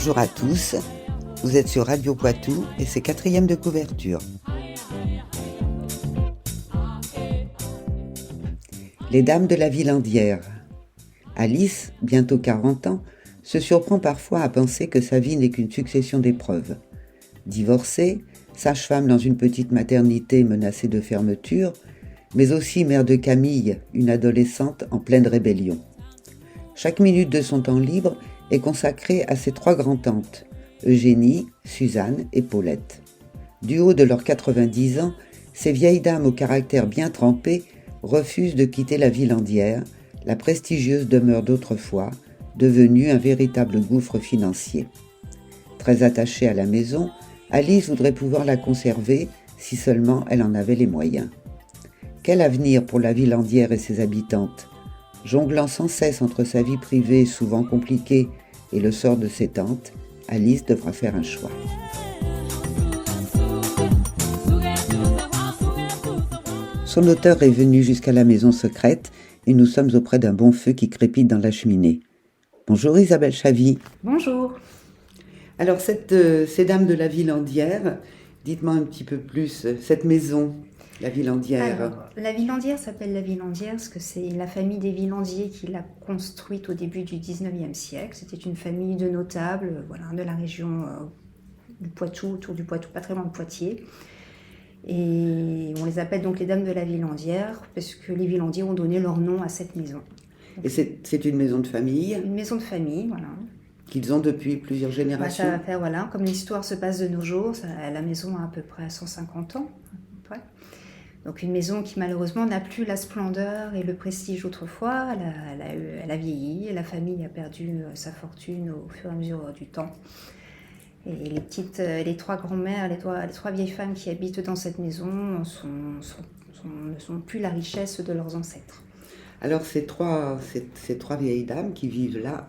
Bonjour à tous, vous êtes sur Radio Poitou et c'est 4e de couverture. Les dames de la Villandière. Alice, bientôt 40 ans, se surprend parfois à penser que sa vie n'est qu'une succession d'épreuves. Divorcée, sage-femme dans une petite maternité menacée de fermeture, mais aussi mère de Camille, une adolescente en pleine rébellion. Chaque minute de son temps libre est consacrée à ses 3 grands-tantes, Eugénie, Suzanne et Paulette. Du haut de leurs 90 ans, ces vieilles dames au caractère bien trempé refusent de quitter la Villandière, la prestigieuse demeure d'autrefois, devenue un véritable gouffre financier. Très attachée à la maison, Alice voudrait pouvoir la conserver si seulement elle en avait les moyens. Quel avenir pour la Villandière et ses habitantes ? Jonglant sans cesse entre sa vie privée souvent compliquée et le sort de ses tantes, Alice devra faire un choix. Son auteur est venu jusqu'à la maison secrète et nous sommes auprès d'un bon feu qui crépite dans la cheminée. Bonjour Isabelle Chavy. Bonjour. Alors ces dames de la Villandière, dites-moi un petit peu plus, cette maison, la Villandière. Alors, la Villandière s'appelle la Villandière parce que c'est la famille des Villandiers qui l'a construite au début du 19e siècle. C'était une famille de notables de la région du Poitou, autour du Poitou, pas très loin de Poitiers. Et on les appelle donc les dames de la Villandière parce que les Villandiers ont donné leur nom à cette maison. Et c'est une maison de famille ? Une maison de famille, voilà. Qu'ils ont depuis plusieurs générations. Ça va faire, comme l'histoire se passe de nos jours, la maison a à peu près 150 ans. Ouais. Donc une maison qui malheureusement n'a plus la splendeur et le prestige d'autrefois. Elle a vieilli, et la famille a perdu sa fortune au fur et à mesure du temps. Et les 3 grand-mères, les trois vieilles femmes qui habitent dans cette maison ne sont plus la richesse de leurs ancêtres. Alors ces trois vieilles dames qui vivent là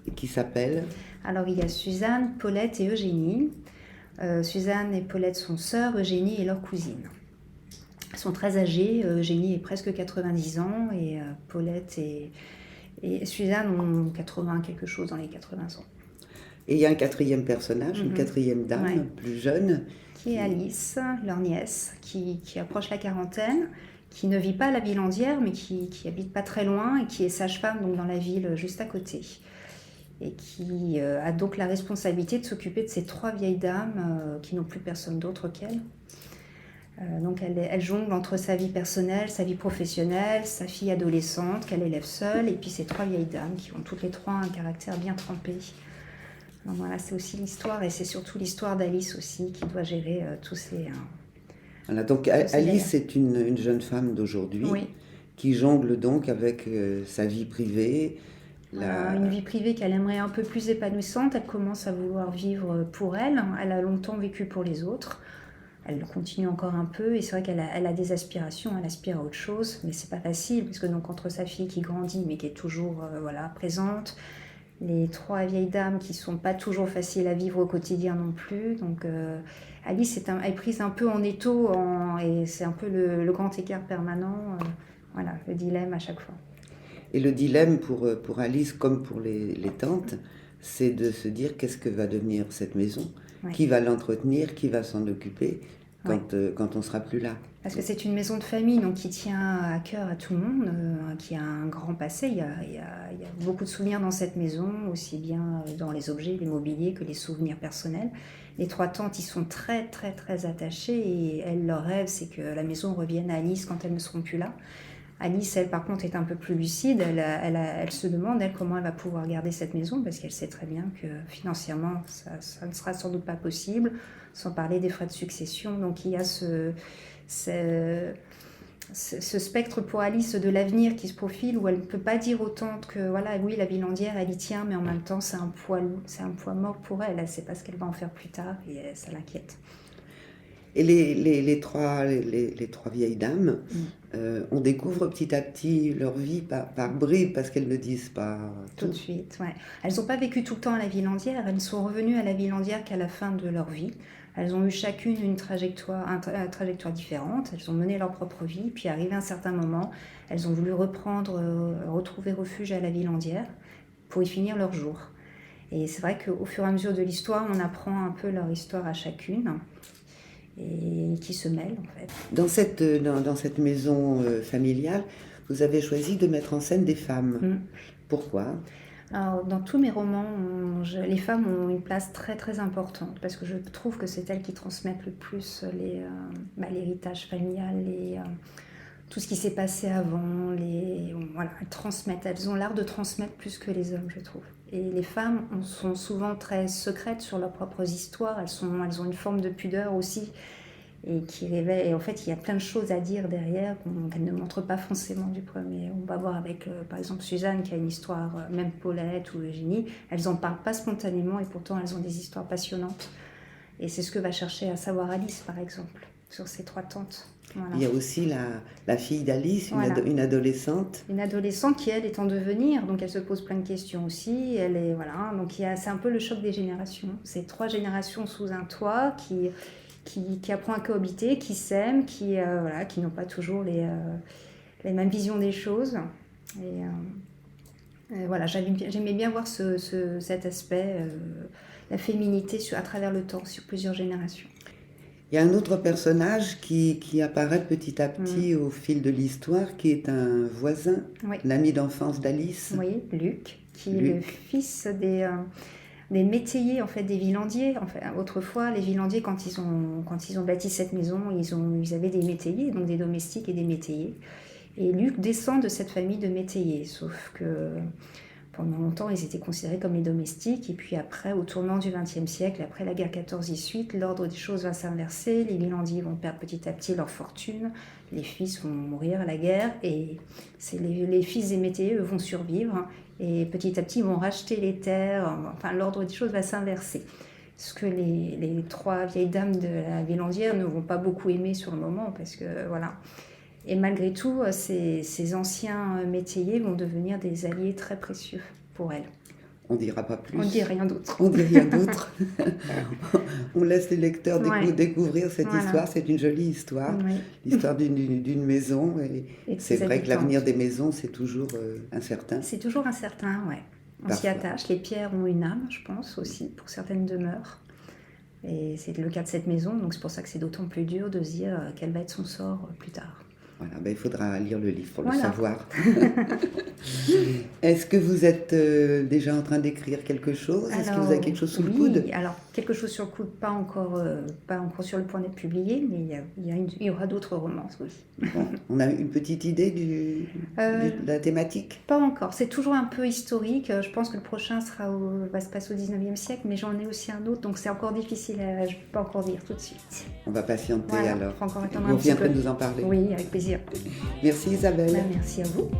et qui s'appellent ? Alors il y a Suzanne, Paulette et Eugénie. Suzanne et Paulette sont sœurs, Eugénie est leur cousine. Elles sont très âgées, Eugénie est presque 90 ans et Paulette et Suzanne ont 80 quelque chose dans les 80 ans. Et il y a un 4e personnage, une 4e dame, plus jeune. Qui est Alice, leur nièce, qui approche la quarantaine, qui ne vit pas à la Villandière, mais qui habite pas très loin et qui est sage-femme donc dans la ville juste à côté. Et qui a donc la responsabilité de s'occuper de ces 3 vieilles dames qui n'ont plus personne d'autre qu'elle. Donc elle jongle entre sa vie personnelle, sa vie professionnelle, sa fille adolescente qu'elle élève seule, et puis ces 3 vieilles dames qui ont toutes les 3 un caractère bien trempé. Donc voilà, c'est aussi l'histoire, et c'est surtout l'histoire d'Alice aussi qui doit gérer tous ces... Voilà, donc Alice c'est une jeune femme d'aujourd'hui qui jongle donc avec sa vie privée. Une vie privée qu'elle aimerait un peu plus épanouissante. Elle commence à vouloir vivre pour elle. Elle a longtemps vécu pour les autres. Elle continue encore un peu, et c'est vrai qu'elle a des aspirations, elle aspire à autre chose, mais c'est pas facile, parce que donc entre sa fille qui grandit mais qui est toujours présente, les 3 vieilles dames qui sont pas toujours faciles à vivre au quotidien non plus, donc Alice est prise un peu en étau, et c'est un peu le grand écart permanent, le dilemme à chaque fois. Et le dilemme pour Alice comme pour les tantes, c'est de se dire qu'est-ce que va devenir cette maison, qui va l'entretenir, qui va s'en occuper quand on sera plus là. Parce que c'est une maison de famille donc qui tient à cœur à tout le monde, qui a un grand passé. Il y a beaucoup de souvenirs dans cette maison, aussi bien dans les objets, les mobiliers que les souvenirs personnels. Les 3 tantes y sont très très très attachées, et leur rêve c'est que la maison revienne à Alice quand elles ne seront plus là. Alice, elle, par contre, est un peu plus lucide. Elle se demande, comment elle va pouvoir garder cette maison, parce qu'elle sait très bien que financièrement, ça ne sera sans doute pas possible, sans parler des frais de succession. Donc, il y a ce spectre pour Alice de l'avenir qui se profile, où elle ne peut pas dire aux tantes que, oui, la Villandière, elle y tient, mais en même temps, c'est un poids mort pour elle. Elle ne sait pas ce qu'elle va en faire plus tard, et ça l'inquiète. Et les trois vieilles dames, on découvre petit à petit leur vie par bribes, parce qu'elles ne disent pas tout de suite. Ouais. Elles n'ont pas vécu tout le temps à la Villandière, elles ne sont revenues à la Villandière qu'à la fin de leur vie. Elles ont eu chacune une trajectoire différente, elles ont mené leur propre vie, puis arrivé à un certain moment, elles ont voulu retrouver refuge à la Villandière pour y finir leur jour. Et c'est vrai qu'au fur et à mesure de l'histoire, on apprend un peu leur histoire à chacune et qui se mêlent en fait. Dans cette maison familiale, vous avez choisi de mettre en scène des femmes. Pourquoi ? Alors, dans tous mes romans, les femmes ont une place très très importante parce que je trouve que c'est elles qui transmettent le plus l'héritage familial, tout ce qui s'est passé avant. Voilà, elles transmettent, elles ont l'art de transmettre plus que les hommes, je trouve. Et les femmes sont souvent très secrètes sur leurs propres histoires, elles ont une forme de pudeur aussi et qui révèle. Et en fait, il y a plein de choses à dire derrière qu'elle ne montre pas forcément du premier. On va voir avec, par exemple, Suzanne qui a une histoire, même Paulette ou Eugénie, elles n'en parlent pas spontanément et pourtant elles ont des histoires passionnantes. Et c'est ce que va chercher à savoir Alice, par exemple, sur ses 3 tantes. Voilà. Il y a aussi la fille d'Alice, une adolescente. Une adolescente qui, elle, est en devenir, donc elle se pose plein de questions aussi. Donc c'est un peu le choc des générations. C'est 3 générations sous un toit qui apprend à cohabiter, qui s'aiment, qui n'ont pas toujours les mêmes visions des choses. Et voilà, j'aimais bien voir cet aspect, la féminité à travers le temps, sur plusieurs générations. Il y a un autre personnage qui apparaît petit à petit au fil de l'histoire, qui est un voisin, l'ami d'enfance d'Alice. Oui, Luc, qui est le fils des métayers, en fait, des Villandiers. En fait, autrefois, les Villandiers, quand ils ont bâti cette maison, ils avaient des métayers, donc des domestiques et des métayers. Et Luc descend de cette famille de métayers, sauf que pendant longtemps, ils étaient considérés comme les domestiques. Et puis après, au tournant du XXe siècle, après la guerre 14-18, l'ordre des choses va s'inverser. Les Villandiers vont perdre petit à petit leur fortune. Les fils vont mourir à la guerre. Et c'est les fils des métayers, eux, vont survivre. Et petit à petit, ils vont racheter les terres. Enfin, l'ordre des choses va s'inverser. Ce que les 3 vieilles dames de la Villandière ne vont pas beaucoup aimer sur le moment, parce que voilà. Et malgré tout, ces anciens métayers vont devenir des alliés très précieux pour elles. On ne dira pas plus. On ne dit rien d'autre. On ne dit rien d'autre. On laisse les lecteurs découvrir cette histoire. C'est une jolie histoire. Oui. L'histoire d'une maison. Et c'est vrai que l'avenir des maisons, c'est toujours incertain. C'est toujours incertain, oui. On s'y attache. Les pierres ont une âme, je pense, aussi, pour certaines demeures. Et c'est le cas de cette maison. Donc c'est pour ça que c'est d'autant plus dur de se dire quel va être son sort plus tard. Voilà, il faudra lire le livre pour le savoir. Est-ce que vous êtes déjà en train d'écrire quelque chose ? Est-ce que vous avez quelque chose sous le coude ? Oui, alors quelque chose sur le coude, pas encore sur le point d'être publié, mais il y aura d'autres romans, oui. Bon, on a une petite idée de la thématique ? Pas encore, c'est toujours un peu historique. Je pense que le prochain va se passer au 19e siècle, mais j'en ai aussi un autre, donc c'est encore difficile, je ne peux pas encore dire tout de suite. On va patienter alors. Il faut encore attendre vous reviendrez nous en parler. Oui, avec plaisir. Merci Isabelle. Merci à vous.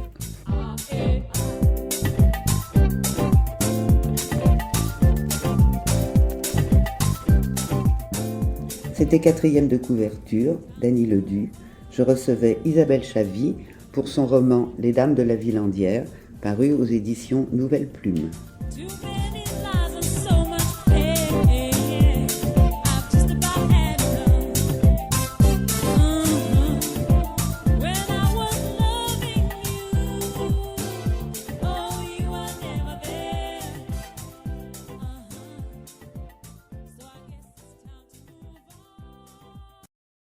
C'était 4e de couverture, Dany Ledu. Je recevais Isabelle Chavy pour son roman Les Dames de la Villandière, paru aux éditions Nouvelle Plume.